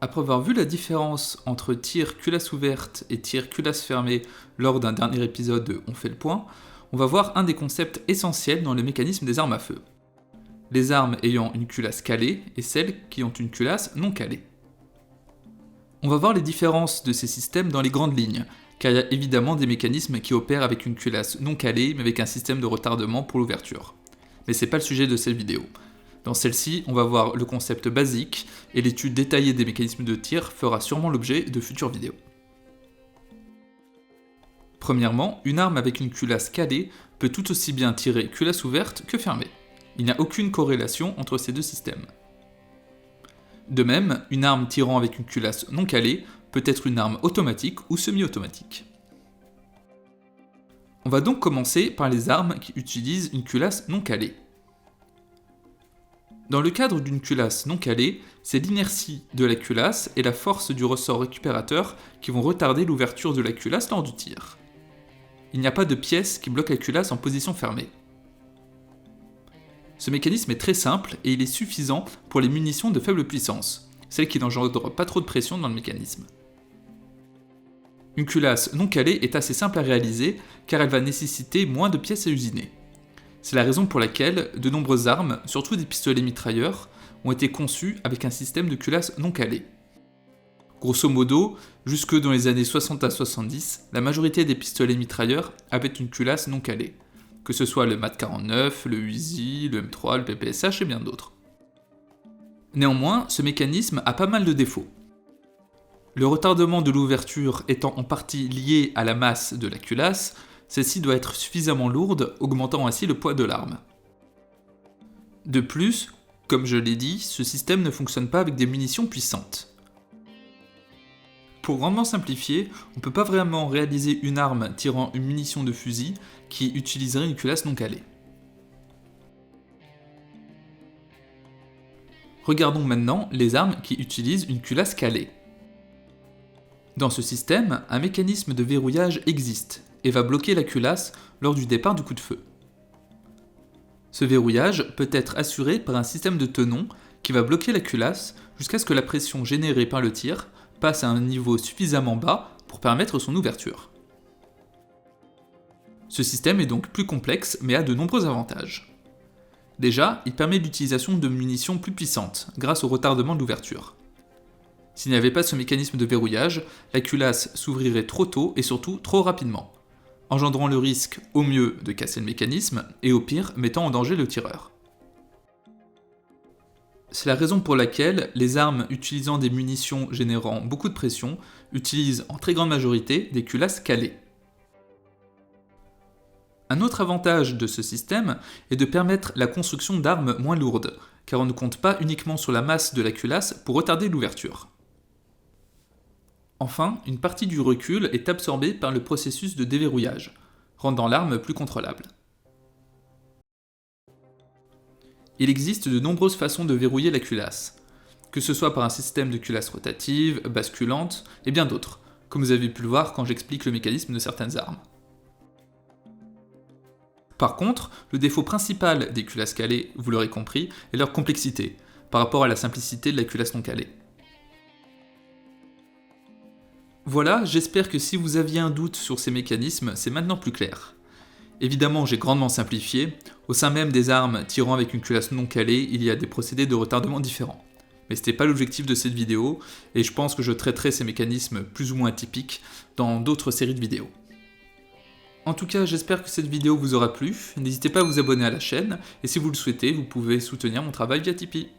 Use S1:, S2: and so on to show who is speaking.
S1: Après avoir vu la différence entre tir culasse ouverte et tir culasse fermée lors d'un dernier épisode de On fait le point, on va voir un des concepts essentiels dans le mécanisme des armes à feu. Les armes ayant une culasse calée et celles qui ont une culasse non calée. On va voir les différences de ces systèmes dans les grandes lignes, car il y a évidemment des mécanismes qui opèrent avec une culasse non calée mais avec un système de retardement pour l'ouverture. Mais c'est pas le sujet de cette vidéo. Dans celle-ci, on va voir le concept basique et l'étude détaillée des mécanismes de tir fera sûrement l'objet de futures vidéos. Premièrement, une arme avec une culasse calée peut tout aussi bien tirer culasse ouverte que fermée. Il n'y a aucune corrélation entre ces deux systèmes. De même, une arme tirant avec une culasse non calée peut être une arme automatique ou semi-automatique. On va donc commencer par les armes qui utilisent une culasse non calée. Dans le cadre d'une culasse non calée, c'est l'inertie de la culasse et la force du ressort récupérateur qui vont retarder l'ouverture de la culasse lors du tir. Il n'y a pas de pièce qui bloque la culasse en position fermée. Ce mécanisme est très simple et il est suffisant pour les munitions de faible puissance, celles qui n'engendrent pas trop de pression dans le mécanisme. Une culasse non calée est assez simple à réaliser car elle va nécessiter moins de pièces à usiner. C'est la raison pour laquelle de nombreuses armes, surtout des pistolets mitrailleurs, ont été conçues avec un système de culasse non calée. Grosso modo, jusque dans les années 60 à 70, la majorité des pistolets mitrailleurs avaient une culasse non calée, que ce soit le MAT 49, le Uzi, le M3, le PPSH et bien d'autres. Néanmoins, ce mécanisme a pas mal de défauts. Le retardement de l'ouverture étant en partie lié à la masse de la culasse, celle-ci doit être suffisamment lourde, augmentant ainsi le poids de l'arme. De plus, comme je l'ai dit, ce système ne fonctionne pas avec des munitions puissantes. Pour grandement simplifier, on ne peut pas vraiment réaliser une arme tirant une munition de fusil qui utiliserait une culasse non calée. Regardons maintenant les armes qui utilisent une culasse calée. Dans ce système, un mécanisme de verrouillage existe et va bloquer la culasse lors du départ du coup de feu. Ce verrouillage peut être assuré par un système de tenons qui va bloquer la culasse jusqu'à ce que la pression générée par le tir passe à un niveau suffisamment bas pour permettre son ouverture. Ce système est donc plus complexe mais a de nombreux avantages. Déjà, il permet l'utilisation de munitions plus puissantes grâce au retardement de l'ouverture. S'il n'y avait pas ce mécanisme de verrouillage, la culasse s'ouvrirait trop tôt et surtout trop rapidement, engendrant le risque au mieux de casser le mécanisme et au pire mettant en danger le tireur. C'est la raison pour laquelle les armes utilisant des munitions générant beaucoup de pression utilisent en très grande majorité des culasses calées. Un autre avantage de ce système est de permettre la construction d'armes moins lourdes, car on ne compte pas uniquement sur la masse de la culasse pour retarder l'ouverture. Enfin, une partie du recul est absorbée par le processus de déverrouillage, rendant l'arme plus contrôlable. Il existe de nombreuses façons de verrouiller la culasse, que ce soit par un système de culasse rotative, basculante et bien d'autres, comme vous avez pu le voir quand j'explique le mécanisme de certaines armes. Par contre, le défaut principal des culasses calées, vous l'aurez compris, est leur complexité, par rapport à la simplicité de la culasse non calée. Voilà, j'espère que si vous aviez un doute sur ces mécanismes, c'est maintenant plus clair. Évidemment, j'ai grandement simplifié, au sein même des armes tirant avec une culasse non calée, il y a des procédés de retardement différents. Mais c'était pas l'objectif de cette vidéo, et je pense que je traiterai ces mécanismes plus ou moins atypiques dans d'autres séries de vidéos. En tout cas, j'espère que cette vidéo vous aura plu, n'hésitez pas à vous abonner à la chaîne, et si vous le souhaitez, vous pouvez soutenir mon travail via Tipeee.